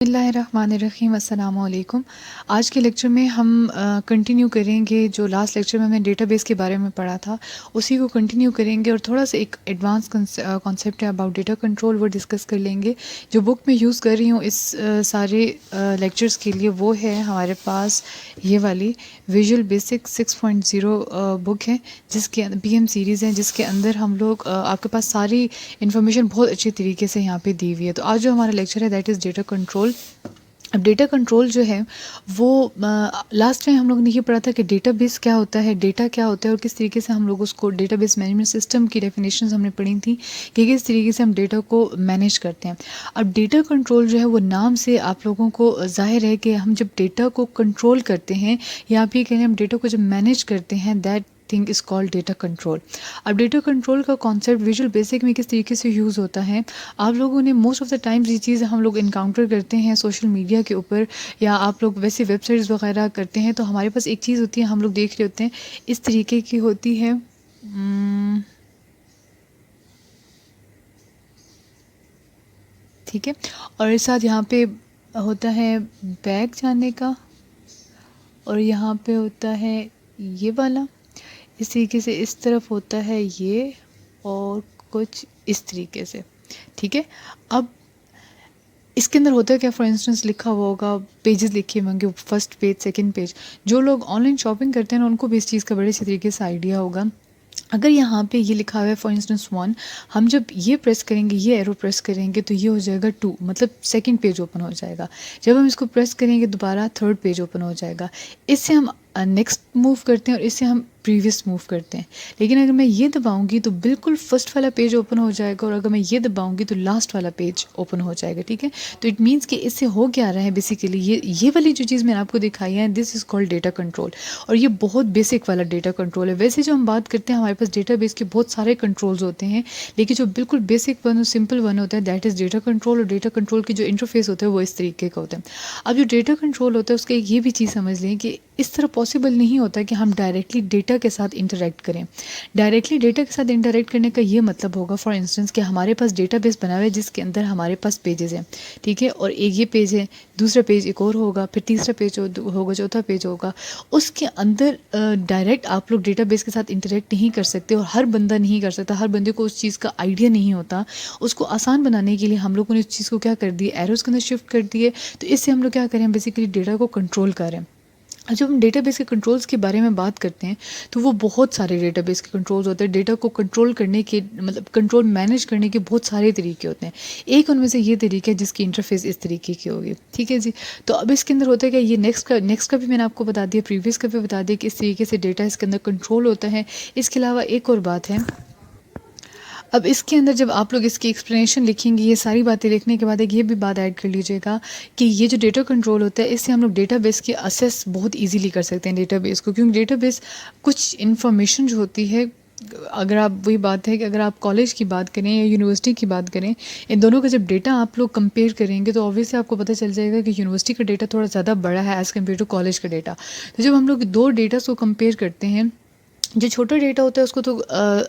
بسم اللہ الرحمن الرحیم، السلام علیکم۔ آج کے لیکچر میں ہم کنٹینیو کریں گے جو لاسٹ لیکچر میں ہم نے ڈیٹا بیس کے بارے میں پڑھا تھا، اسی کو کنٹینیو کریں گے اور تھوڑا سا ایک ایڈوانس کانسیپٹ ہے اباؤٹ ڈیٹا کنٹرول، وہ ڈسکس کر لیں گے۔ جو بک میں یوز کر رہی ہوں اس سارے لیکچرز کے لیے وہ ہے ہمارے پاس یہ والی ویژول بیسک 6.0 بک ہے، جس کے پی ایم سیریز ہے، جس کے اندر ہم لوگ آپ کے پاس ساری انفارمیشن بہت اچھے طریقے سے یہاں پہ دی ہوئی ہے۔ تو آج جو ہمارا لیکچر ہے دیٹ از ڈیٹا کنٹرول۔ اب ڈیٹا کنٹرول جو ہے وہ لاسٹ ٹائم ہم لوگوں نے یہ پڑھا تھا کہ ڈیٹا بیس کیا ہوتا ہے، ڈیٹا کیا ہوتا ہے اور کس طریقے سے ہم لوگ اس کو ڈیٹا بیس مینجمنٹ سسٹم کی ڈیفینیشنز ہم نے پڑھی تھیں کہ کس طریقے سے ہم ڈیٹا کو مینیج کرتے ہیں۔ اب ڈیٹا کنٹرول جو ہے وہ نام سے آپ لوگوں کو ظاہر ہے کہ ہم جب ڈیٹا کو کنٹرول کرتے ہیں یا آپ یہ کہیں ہم ڈیٹا کو جب مینیج کرتے ہیں that thing is called data control. اب ڈیٹا کنٹرول کا کانسیپٹ ویژول بیسک میں کس طریقے سے یوز ہوتا ہے، آپ لوگوں نے موسٹ آف دا ٹائمز یہ چیز ہم لوگ انکاؤنٹر کرتے ہیں سوشل میڈیا کے اوپر، یا آپ لوگ ویسے ویب سائٹس وغیرہ کرتے ہیں تو ہمارے پاس ایک چیز ہوتی ہے ہم لوگ دیکھ رہے ہوتے ہیں اس طریقے کی ہوتی ہے، ٹھیک ہے، اور اس ساتھ یہاں پہ ہوتا ہے بیک جانے کا اور یہاں پہ ہوتا ہے یہ والا، اس طریقے سے اس طرف ہوتا ہے یہ اور کچھ اس طریقے سے، ٹھیک ہے۔ اب اس کے اندر ہوتا ہے کیا، فار انسٹنس لکھا ہوا ہوگا، پیجز لکھے ہوئے ہوں گے، فرسٹ پیج سیکنڈ پیج۔ جو لوگ آن لائن شاپنگ کرتے ہیں نا ان کو بھی اس چیز کا بڑے اچھے طریقے سے آئیڈیا ہوگا۔ اگر یہاں پہ یہ لکھا ہوا ہے فار انسٹنس 1، ہم جب یہ پریس کریں گے، یہ ایرو پریس کریں گے تو یہ ہو جائے گا 2، مطلب سیکنڈ پیج اوپن ہو جائے گا۔ جب ہم اس کو پریس کریں گے دوبارہ تھرڈ پیج اوپن ہو جائے گا۔ اس سے ہم نیکسٹ موو کرتے ہیں اور اس سے ہم پریویس موو کرتے ہیں۔ لیکن اگر میں یہ دباؤں گی تو بالکل فرسٹ والا پیج اوپن ہو جائے گا، اور اگر میں یہ دباؤں گی تو لاسٹ والا پیج اوپن ہو جائے گا، ٹھیک ہے۔ تو اٹ مینس کہ اس سے ہو کیا رہا ہے بیسیکلی، یہ والی جو چیز میں نے آپ کو دکھائی ہے دس از کالڈ ڈیٹا کنٹرول، اور یہ بہت بیسک والا ڈیٹا کنٹرول ہے۔ ویسے جو ہم بات کرتے ہیں ہمارے پاس ڈیٹا بیس کے بہت سارے کنٹرولز ہوتے ہیں، لیکن جو بالکل بیسک ون اور سمپل ون ہوتا ہے دیٹ از ڈیٹا کنٹرول، اور ڈیٹا کنٹرول کی جو انٹرفیس ہوتا ہے وہ اس طریقے کا ہوتا ہے۔ اب جو ڈیٹا کنٹرول ہوتا ہے اس کا ایک یہ بھی چیز سمجھ لیں کہ اس طرح پاسبل نہیں ہوتا کہ ہم ڈائریکٹلی ڈیٹا کے ساتھ انٹریکٹ کریں۔ ڈائریکٹلی ڈیٹا کے ساتھ انٹریکٹ کرنے کا یہ مطلب ہوگا فار انسٹنس کہ ہمارے پاس ڈیٹا بیس بنا ہوا ہے جس کے اندر ہمارے پاس پیجز ہیں، ٹھیک ہے، اور ایک یہ پیج ہے، دوسرا پیج ایک اور ہوگا، پھر تیسرا پیج ہوگا، چوتھا پیج ہوگا۔ اس کے اندر ڈائریکٹ آپ لوگ ڈیٹا بیس کے ساتھ انٹریکٹ نہیں کر سکتے، اور ہر بندہ نہیں کر سکتا، ہر بندے کو اس چیز کا آئیڈیا نہیں ہوتا۔ اس کو آسان بنانے کے لیے ہم لوگوں نے اس چیز کو کیا کر دیا، ایروز کے اندر شفٹ کر دیے۔ تو اس سے ہم لوگ کیا کریں، بیسیکلی ڈیٹا کو کنٹرول کریں۔ جب ہم ڈیٹا بیس کے کنٹرولز کے بارے میں بات کرتے ہیں تو وہ بہت سارے ڈیٹا بیس کے کنٹرولز ہوتے ہیں۔ ڈیٹا کو کنٹرول کرنے کے مطلب کنٹرول مینیج کرنے کے بہت سارے طریقے ہوتے ہیں۔ ایک ان میں سے یہ طریقہ ہے جس کی انٹرفیس اس طریقے کی ہوگی، ٹھیک ہے جی۔ تو اب اس کے اندر ہوتا ہے کہ یہ نیکسٹ کا بھی میں نے آپ کو بتا دیا، پریویس کا بھی بتا دیا کہ اس طریقے سے ڈیٹا اس کے اندر کنٹرول ہوتا ہے۔ اس کے علاوہ ایک اور بات ہے، اب اس کے اندر جب آپ لوگ اس کی ایکسپلینیشن لکھیں گے، یہ ساری باتیں لکھنے کے بعد ایک یہ بھی بات ایڈ کر لیجیے گا کہ یہ جو ڈیٹا کنٹرول ہوتا ہے اس سے ہم لوگ ڈیٹا بیس کی اسیس بہت ایزیلی کر سکتے ہیں ڈیٹا بیس کو، کیونکہ ڈیٹا بیس کچھ انفارمیشن جو ہوتی ہے، اگر آپ وہی بات ہے کہ اگر آپ کالج کی بات کریں یا یونیورسٹی کی بات کریں، ان دونوں کا جب ڈیٹا آپ لوگ کمپیئر کریں گے تو اوبویسلی آپ کو پتہ چل جائے گا کہ یونیورسٹی کا ڈیٹا تھوڑا زیادہ بڑا ہے ایز کمپیئر ٹو کالج کا ڈیٹا۔ تو جب ہم لوگ دو ڈیٹاز کو کمپیئر کرتے ہیں، جو چھوٹا ڈیٹا ہوتا ہے اس کو تو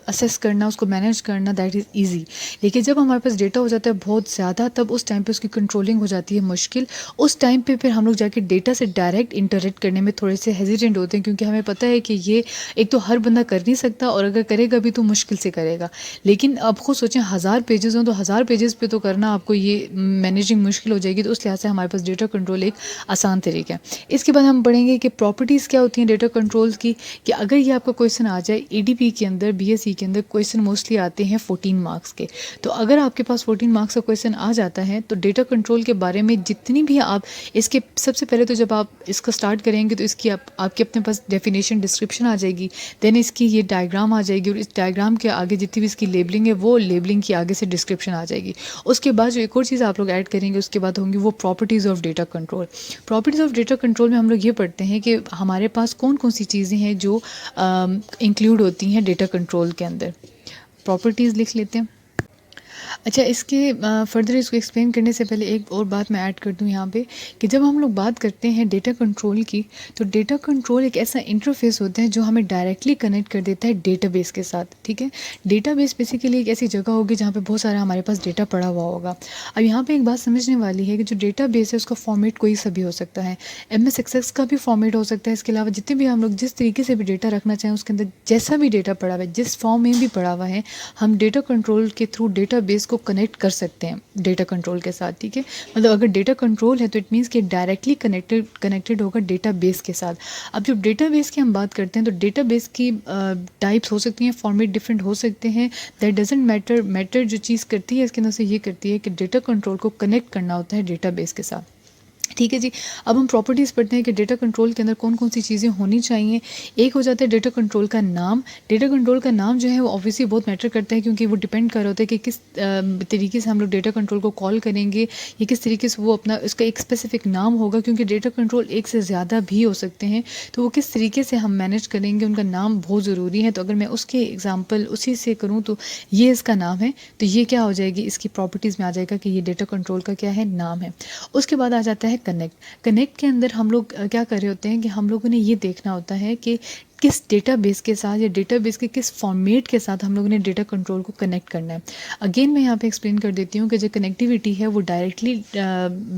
اسیس کرنا، اس کو مینیج کرنا دیٹ از ایزی، لیکن جب ہمارے پاس ڈیٹا ہو جاتا ہے بہت زیادہ تب اس ٹائم پہ اس کی کنٹرولنگ ہو جاتی ہے مشکل۔ اس ٹائم پہ پھر ہم لوگ جا کے ڈیٹا سے ڈائریکٹ انٹریکٹ کرنے میں تھوڑے سے ہیزیٹنٹ ہوتے ہیں، کیونکہ ہمیں پتہ ہے کہ یہ ایک تو ہر بندہ کر نہیں سکتا، اور اگر کرے گا بھی تو مشکل سے کرے گا۔ لیکن آپ خود سوچیں 1000 پیجز ہوں تو 1000 پیجز پہ تو کرنا آپ کو یہ مینیجنگ مشکل ہو جائے گی، تو اس لحاظ سے ہمارے پاس ڈیٹا کنٹرول ایک آسان طریقہ ہے۔ اس کے بعد ہم پڑھیں گے کہ پراپرٹیز کیا ہوتی ہیں ڈیٹا کنٹرولز کی، کہ اگر یہ آپ کا کویشچن آ جائے ADP کے اندر، BSc کے اندر کویشچن موسٹلی آتے ہیں 14 مارکس کے، تو اگر آپ کے پاس 14 مارکس کا کویشچن آ جاتا ہے تو ڈیٹا کنٹرول کے بارے میں جتنی بھی آپ اس کے سب سے پہلے تو جب آپ اس کا سٹارٹ کریں گے تو اس کی آپ کے اپنے پاس ڈیفینیشن ڈسکرپشن آ جائے گی، دین اس کی یہ ڈائیگرام آ جائے گی، اور اس ڈائیگرام کے آگے جتنی بھی اس کی لیبلنگ ہے وہ لیبلنگ کی آگے سے ڈسکرپشن آ جائے گی۔ اس کے بعد جو ایک اور چیز آپ لوگ ایڈ کریں گے اس کے بعد ہوں گی وہ properties of data control. Properties of data control میں ہم لوگ یہ پڑھتے ہیں کہ ہمارے پاس کون کون سی چیزیں ہیں جو انکلوڈ ہوتی ہیں ڈیٹا کنٹرول کے اندر۔ پراپرٹیز لکھ لیتے ہیں۔ اچھا، اس کے فردر اس کو ایکسپلین کرنے سے پہلے ایک اور بات میں ایڈ کر دوں یہاں پہ کہ جب ہم لوگ بات کرتے ہیں ڈیٹا کنٹرول کی، تو ڈیٹا کنٹرول ایک ایسا انٹرفیس ہوتا ہے جو ہمیں ڈائریکٹلی کنیکٹ کر دیتا ہے ڈیٹا بیس کے ساتھ. ٹھیک ہے، ڈیٹا بیس بیسیکلی ایک ایسی جگہ ہوگی جہاں پہ بہت سارا ہمارے پاس ڈیٹا پڑا ہوا ہوگا. اب یہاں پہ ایک بات سمجھنے والی ہے کہ جو ڈیٹا بیس ہے اس کا فارمیٹ کوئی سا بھی ہو سکتا ہے. ایم ایس ایکسیس کا بھی فارمیٹ ہو سکتا ہے. اس کے علاوہ جتنے بھی ہم لوگ جس طریقے سے بھی ڈیٹا رکھنا چاہیں اس کے اندر جیسا بھی ڈیٹا پڑا ہوا ہے، جس فارم میں بھی پڑا ہوا ہے، ہم ڈیٹا کنٹرول کے تھرو ڈیٹا بیس کو کنیکٹ کر سکتے ہیں ڈیٹا کنٹرول کے ساتھ. ٹھیک ہے، مطلب اگر ڈیٹا کنٹرول ہے تو اٹ مینس کہ ڈائریکٹلی کنیکٹڈ ہوگا ڈیٹا بیس کے ساتھ. اب جب ڈیٹا بیس کی ہم بات کرتے ہیں تو ڈیٹا بیس کی ٹائپس ہو سکتی ہیں، فارمیٹ ڈفرینٹ ہو سکتے ہیں. دیٹ ڈزنٹ میٹر جو چیز کرتی ہے اس کے اندر سے یہ کرتی ہے کہ ڈیٹا کنٹرول کو کنیکٹ کرنا ہوتا ہے ڈیٹا بیس کے ساتھ. ٹھیک ہے جی، اب ہم پراپرٹیز پڑھتے ہیں کہ ڈیٹا کنٹرول کے اندر کون کون سی چیزیں ہونی چاہیے. ایک ہو جاتا ہے ڈیٹا کنٹرول کا نام. ڈیٹا کنٹرول کا نام جو ہے وہ اوبویسلی بہت میٹر کرتا ہے، کیونکہ وہ ڈپینڈ کر رہا ہوتا ہے کہ کس طریقے سے ہم لوگ ڈیٹا کنٹرول کو کال کریں گے یا کس طریقے سے وہ اپنا اس کا ایک اسپیسیفک نام ہوگا، کیونکہ ڈیٹا کنٹرول ایک سے زیادہ بھی ہو سکتے ہیں. تو وہ کس طریقے سے ہم مینیج کریں گے، ان کا نام بہت ضروری ہے. تو اگر میں اس کے ایگزامپل اسی سے کروں تو یہ اس کا نام ہے، تو یہ کیا ہو جائے گی، اس کی پراپرٹیز میں آ جائے گا کہ یہ ڈیٹا کنٹرول کا کیا ہے، نام ہے. اس کے بعد آ جاتا ہے کنیکٹ کے اندر ہم لوگ کیا کر رہے ہوتے ہیں کہ ہم لوگوں نے یہ دیکھنا ہوتا ہے کہ کس ڈیٹا بیس کے ساتھ یا ڈیٹا بیس کے کس فارمیٹ کے ساتھ ہم لوگوں نے ڈیٹا کنٹرول کو کنیکٹ کرنا ہے. اگین میں یہاں پہ ایکسپلین کر دیتی ہوں کہ جو کنیکٹیوٹی ہے وہ ڈائریکٹلی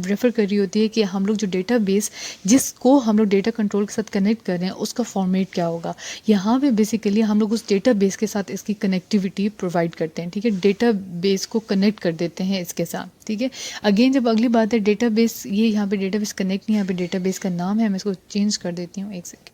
ریفر کر رہی ہوتی ہے کہ ہم لوگ جو ڈیٹا بیس جس کو ہم لوگ ڈیٹا کنٹرول کے ساتھ کنیکٹ کر رہے ہیں اس کا فارمیٹ کیا ہوگا. یہاں پہ بیسیکلی ہم لوگ اس ڈیٹا بیس کے ساتھ اس کی کنیکٹیوٹی پرووائڈ کرتے ہیں. ٹھیک ہے، ڈیٹا بیس کو کنیکٹ کر دیتے ہیں اس کے ساتھ. ٹھیک ہے، اگین جب اگلی بات ہے ڈیٹا بیس، یہ یہاں پہ ڈیٹا بیس کنیکٹ نہیں، یہاں پہ ڈیٹا بیس کا نام ہے. میں اس کو چینج کر دیتی ہوں ایک سیکنڈ.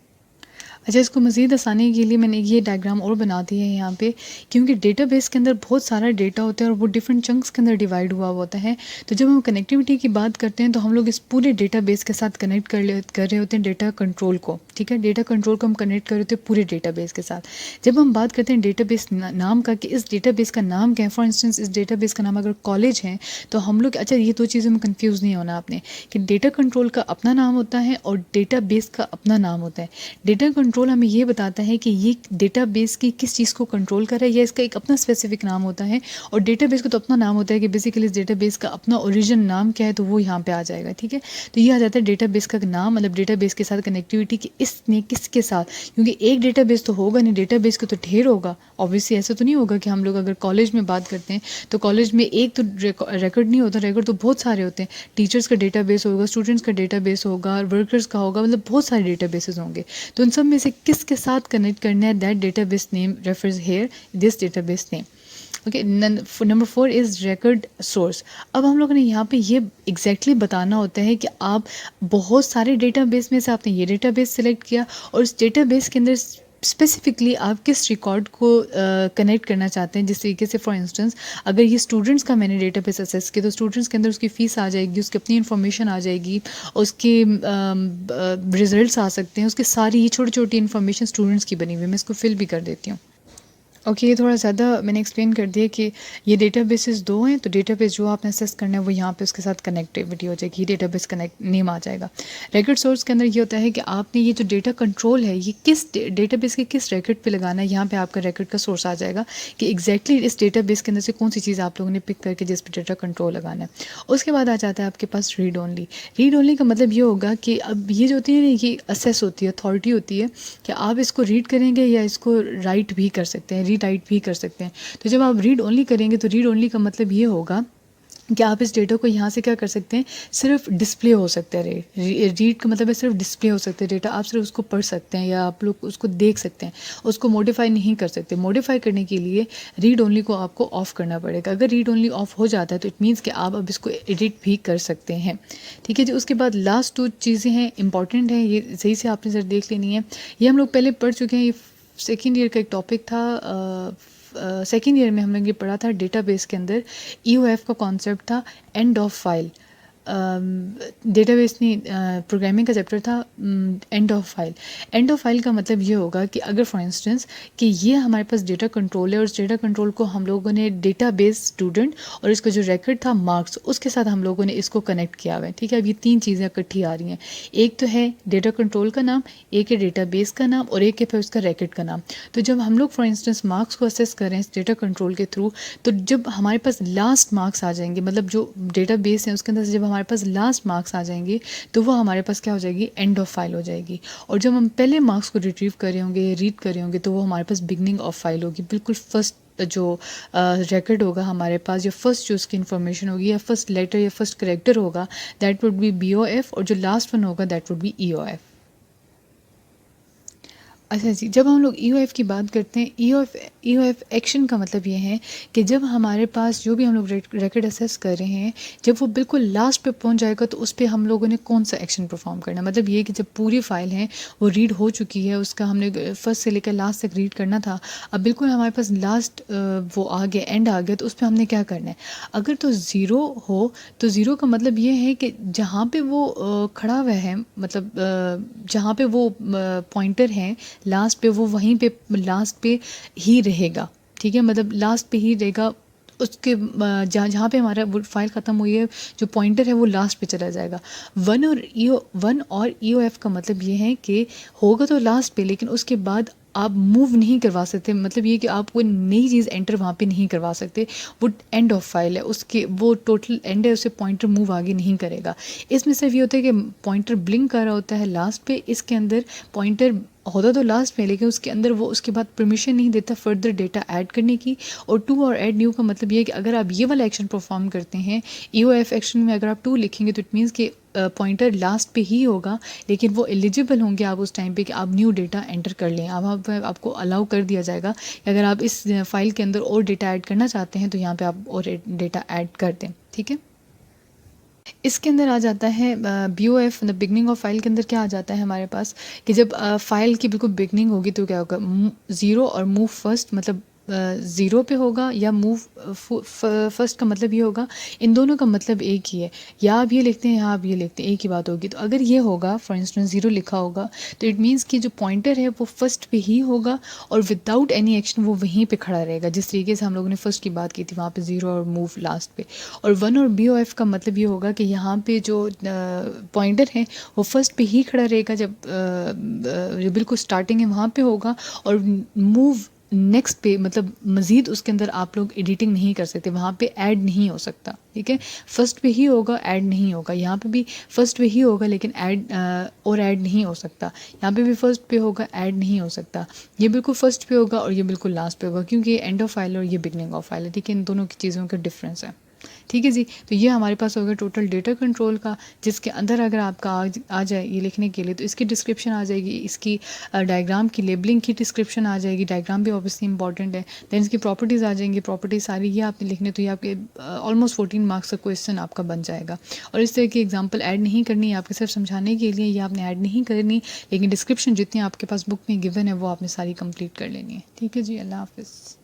اچھا، اس کو مزید آسانی کے لیے میں نے یہ ڈائیگرام اور بنا دی ہے یہاں پہ، کیونکہ ڈیٹا بیس کے اندر بہت سارا ڈیٹا ہوتا ہے اور وہ ڈفرینٹ چنکس کے اندر ڈیوائڈ ہوا ہوتا ہے. تو جب ہم کنیکٹیوٹی کی بات کرتے ہیں تو ہم لوگ اس پورے ڈیٹا بیس کے ساتھ کنیکٹ کر رہے ہوتے ہیں ڈیٹا کنٹرول کو. ٹھیک ہے، ڈیٹا کنٹرول کو ہم کنیکٹ کر رہے ہوتے ہیں پورے ڈیٹا بیس کے ساتھ. جب ہم بات کرتے ہیں ڈیٹا بیس نام کا کہ اس ڈیٹا بیس کا نام کیا ہے، فار انسٹنس اس ڈیٹا بیس کا نام اگر کالج ہے تو ہم لوگ، اچھا یہ دو چیزوں میں کنفیوز نہیں ہونا آپ نے، کہ ڈیٹا کنٹرول کا اپنا نام ہوتا ہے اور ڈیٹا بیس کا اپنا نام ہوتا ہے. ڈیٹا کنٹرول ہمیں یہ بتاتا ہے کہ یہ ڈیٹا بیس کی کس چیز کو کنٹرول کر رہا ہے، یا اس کا ایک اپنا اسپیسیفک نام ہوتا ہے. اور ڈیٹا بیس کا تو اپنا نام ہوتا ہے کہ بیسیکلی اس ڈیٹا بیس کا اپنا اوریجن نام کیا ہے، تو وہ یہاں پہ آ جائے گا. ٹھیک ہے، تو یہ آ جاتا ہے ڈیٹا بیس کا نام، مطلب ڈیٹا بیس کے ساتھ کنیکٹیوٹی کہ اس نے کس کے ساتھ، کیونکہ ایک ڈیٹا بیس تو ہوگا نہیں، ڈیٹا بیس کا تو ڈھیر ہوگا. اوبویسلی ایسا تو نہیں ہوگا کہ ہم لوگ اگر کالج میں بات کرتے ہیں تو کالج میں ایک تو ریکارڈ نہیں ہوتا، ریکارڈ تو بہت سارے ہوتے ہیں. ٹیچرس کا ڈیٹا بیس ہوگا، اسٹوڈنٹس کا ڈیٹا بیس ہوگا، ورکرس کا ہوگا، مطلب بہت سارے ڈیٹا بیسز ہوں گے. تو ان سب میں سے کس کے ساتھ کنیکٹ کرنا ہے، that database name refers here this database name. Okay, number 4 is record source. اب ہم لوگوں نے یہاں پہ یہ ایگزیکٹلی بتانا ہوتا ہے کہ آپ بہت سارے ڈیٹا بیس میں سے آپ نے یہ ڈیٹا بیس سلیکٹ کیا اور اس ڈیٹا بیس کے اندر اسپیسیفکلی آپ کس ریکارڈ کو کنیکٹ کرنا چاہتے ہیں. جس طریقے سے فار انسٹنس اگر یہ اسٹوڈنٹس کا میں نے ڈیٹا بیس اسیس کیا تو اسٹوڈنٹس کے اندر اس کی فیس آ جائے گی، اس کی اپنی انفارمیشن آ جائے گی، اس کے ریزلٹس آ سکتے ہیں، اس کے ساری یہ چھوٹی چھوٹی انفارمیشن اسٹوڈنٹس کی بنی ہوئی. میں اس کو فل بھی کر دیتی ہوں. اوکے، یہ تھوڑا زیادہ میں نے ایکسپلین کر دیا کہ یہ ڈیٹا بیسز دو ہیں، تو ڈیٹا بیس جو آپ نے اسیس کرنا ہے وہ یہاں پہ اس کے ساتھ کنیکٹیوٹی ہو جائے گی، ڈیٹا بیس کنیکٹ نیم آ جائے گا. ریکارڈ سورس کے اندر یہ ہوتا ہے کہ آپ نے یہ جو ڈیٹا کنٹرول ہے یہ کس ڈیٹا بیس کے کس ریکارڈ پہ لگانا ہے. یہاں پہ آپ کا ریکارڈ کا سورس آ جائے گا کہ ایگزیکٹلی اس ڈیٹا بیس کے اندر سے کون سی چیز آپ لوگوں نے پک کر کے جس پہ ڈیٹا کنٹرول لگانا ہے. اس کے بعد آ جاتا ہے آپ کے پاس ریڈ اونلی. ریڈ اونلی کا مطلب یہ ہوگا کہ اب یہ جو ہوتی ہے نا، یہ اسیس ہوتی ہے، اتھارٹی ہوتی ہے کہ آپ اس کو ریڈ کریں گے یا اس کو رائٹ بھی کر سکتے ہیں، ری رائٹ بھی کر سکتے ہیں. تو جب آپ ریڈ اونلی کریں گے تو ریڈ اونلی کا مطلب یہ ہوگا کہ آپ اس ڈیٹا کو یہاں سے کیا کر سکتے ہیں، صرف ڈسپلے ہو سکتا ہے. ریڈ کا مطلب ہے صرف ڈسپلے ہو سکتا ہے ڈیٹا، آپ صرف اس کو پڑھ سکتے ہیں یا آپ لوگ اس کو دیکھ سکتے ہیں، اس کو موڈیفائی نہیں کر سکتے. موڈیفائی کرنے کے لیے ریڈ اونلی کو آپ کو آف کرنا پڑے گا. اگر ریڈ اونلی آف ہو جاتا ہے تو اٹ مینس کہ آپ اب اس کو ایڈٹ بھی کر سکتے ہیں. ٹھیک ہے جی. اس کے بعد لاسٹ 2 چیزیں ہیں، امپورٹنٹ ہیں، یہ صحیح سے آپ نے ذرا دیکھ لینی ہے. یہ ہم لوگ پہلے پڑھ چکے ہیں، یہ سیکنڈ ایئر کا ایک ٹاپک تھا. سیکنڈ ایئر میں ہم نے یہ پڑھا تھا ڈیٹا بیس کے اندر ای او ایف کا کانسیپٹ تھا and of file. Data base نہیں پروگرامنگ کا چیپٹر تھا and of file. And of file کا مطلب یہ ہوگا کہ اگر فار انسٹنس کہ یہ ہمارے پاس ڈیٹا کنٹرول ہے اور اس ڈیٹا کنٹرول کو ہم لوگوں نے ڈیٹا بیس اسٹوڈنٹ اور اس کا جو ریکارڈ تھا مارکس اس کے ساتھ ہم لوگوں نے اس کو کنیکٹ کیا ہوا ہے. ٹھیک ہے, اب یہ تین چیزیں اکٹھی آ رہی ہیں. ایک تو ہے ڈیٹا کنٹرول کا نام, ایک ہے ڈیٹا بیس کا نام, اور ایک ہے پھر اس کا ریکارڈ کا نام. تو جب ہم لوگ فار انسٹنس مارکس کو اسیس کریں اس ڈیٹا کنٹرول کے تھرو, تو جب ہمارے پاس لاسٹ مارکس آ جائیں گے, مطلب جو ڈیٹا بیس ہے اس کے اندر سے جب ہمارے پاس لاسٹ مارکس آ جائیں گے تو وہ ہمارے پاس کیا ہو جائے گی, اینڈ آف فائل ہو جائے گی. اور جب ہم پہلے مارکس کو ریٹریو کرے ہوں گے, ریڈ کرے ہوں گے, تو وہ ہمارے پاس بگننگ آف فائل ہوگی. بالکل فرسٹ جو ریکارڈ ہوگا ہمارے پاس, یا فرسٹ جو اس کی انفارمیشن ہوگی, یا فرسٹ لیٹر یا فرسٹ کریکٹر ہوگا, that would be B O F, اور جو لاسٹ ون ہوگا that would be E O F. اچھا جی, جب ہم لوگ ای او ایف کی بات کرتے ہیں, ای او ایف ایکشن کا مطلب یہ ہے کہ جب ہمارے پاس جو بھی ہم لوگ ریکارڈ اسیس کر رہے ہیں, جب وہ بالکل لاسٹ پہ پہنچ جائے گا تو اس پہ ہم لوگوں نے کون سا ایکشن پرفارم کرنا ہے. مطلب یہ کہ جب پوری فائل ہے وہ ریڈ ہو چکی ہے, اس کا ہم نے فرسٹ سے لے کر لاسٹ تک ریڈ کرنا تھا, اب بالکل ہمارے پاس لاسٹ وہ آ گیا, اینڈ آ گیا, تو اس پہ ہم نے کیا کرنا ہے. اگر تو زیرو ہو تو زیرو کا مطلب یہ ہے کہ جہاں پہ وہ کھڑا ہوا ہے, مطلب جہاں پہ وہ پوائنٹر ہے لاسٹ پہ, وہ وہیں پہ لاسٹ پہ ہی رہے گا. ٹھیک ہے, مطلب لاسٹ پہ ہی رہے گا, اس کے جہاں پہ ہمارا فائل ختم ہوئی ہے جو پوائنٹر ہے وہ لاسٹ پہ چلا جائے گا. ون اور ای او ایف کا مطلب یہ ہے کہ ہوگا تو لاسٹ پہ, لیکن اس کے بعد آپ موو نہیں کروا سکتے. مطلب یہ کہ آپ کوئی نئی چیز انٹر وہاں پہ نہیں کروا سکتے, وہ اینڈ آف فائل ہے, اس کے وہ ٹوٹل اینڈ ہے, اسے پوائنٹر موو آگے نہیں کرے گا. اس میں صرف یہ ہوتا ہے کہ پوائنٹر بلنک کر رہا ہوتا ہے لاسٹ پہ, اس کے اندر پوائنٹر ہوتا تو لاسٹ میں, لیکن اس کے اندر وہ اس کے بعد پرمیشن نہیں دیتا فردر ڈیٹا ایڈ کرنے کی. اور ٹو اور ایڈ نیو کا مطلب یہ ہے کہ اگر آپ یہ والا ایکشن پرفارم کرتے ہیں ای او ایف ایکشن میں, اگر آپ 2 لکھیں گے تو اٹ مینس کہ پوائنٹر لاسٹ پہ ہی ہوگا, لیکن وہ ایلیجیبل ہوں گے آپ اس ٹائم پہ کہ آپ نیو ڈیٹا انٹر کر لیں. اب آپ کو الاؤ کر دیا جائے گا کہ اگر آپ اس فائل کے اندر اور ڈیٹا ایڈ کرنا چاہتے ہیں تو یہاں پہ آپ اور ڈیٹا ایڈ کر دیں. ٹھیک ہے, اس کے اندر آ جاتا ہے بی او ایف, مطلب بگننگ آف فائل کے اندر کیا آ جاتا ہے ہمارے پاس کہ جب فائل کی بالکل بگننگ ہوگی تو کیا ہوگا, زیرو اور موو فرسٹ, مطلب زیرو پہ ہوگا, یا موو فرسٹ کا مطلب یہ ہوگا, ان دونوں کا مطلب ایک ہی ہے. یا آپ یہ لکھتے ہیں یا آپ یہ لکھتے ہیں, ایک ہی بات ہوگی. تو اگر یہ ہوگا فار انسٹنس زیرو لکھا ہوگا تو اٹ مینس کہ جو پوائنٹر ہے وہ فرسٹ پہ ہی ہوگا, اور وداؤٹ اینی ایکشن وہ وہیں پہ کھڑا رہے گا, جس طریقے سے ہم لوگوں نے فرسٹ کی بات کی تھی وہاں پہ زیرو اور موو لاسٹ پہ. اور ون اور بی او ایف کا مطلب یہ ہوگا کہ یہاں پہ جو پوائنٹر ہے وہ فرسٹ پہ ہی کھڑا رہے گا, جب بالکل اسٹارٹنگ ہے وہاں پہ ہوگا, اور موو نیکسٹ پہ, مطلب مزید اس کے اندر آپ لوگ ایڈیٹنگ نہیں کر سکتے, وہاں پہ ایڈ نہیں ہو سکتا. ٹھیک ہے, فرسٹ پہ ہی ہوگا, ایڈ نہیں ہوگا. یہاں پہ بھی فرسٹ پہ ہی ہوگا لیکن ایڈ اور ایڈ نہیں ہو سکتا. یہاں پہ بھی فرسٹ پہ ہوگا, ایڈ نہیں ہو سکتا. یہ بالکل فرسٹ پہ ہوگا اور یہ بالکل لاسٹ پہ ہوگا, کیونکہ یہ اینڈ آف فائل اور یہ بگننگ آف فائل ہے. ٹھیک ہے, ان دونوں کی چیزوں کا ڈفرینس ہے. ٹھیک ہے جی, تو یہ ہمارے پاس ہوگا ٹوٹل ڈیٹا کنٹرول کا, جس کے اندر اگر آپ کا آ جائے یہ لکھنے کے لیے تو اس کی ڈسکرپشن آ جائے گی, اس کی ڈائیگرام کی لیبلنگ کی ڈسکرپشن آ جائے گی. ڈائیگرام بھی اوبیسلی امپورٹنٹ ہے. دین اس کی پراپرٹیز آ جائیں گی, پراپرٹیز ساری یہ آپ نے لکھنے, تو یہ آپ کے آلموسٹ 14 مارکس کا کویسچن آپ کا بن جائے گا. اور اس طرح کی ایگزامپل ایڈ نہیں کرنی ہے آپ کے صرف سمجھانے کے لیے, یہ آپ نے ایڈ نہیں کرنی, لیکن ڈسکرپشن جتنی آپ کے پاس بک میں گیون ہے وہ آپ نے ساری کمپلیٹ کر لینی ہے. ٹھیک ہے جی, اللہ حافظ.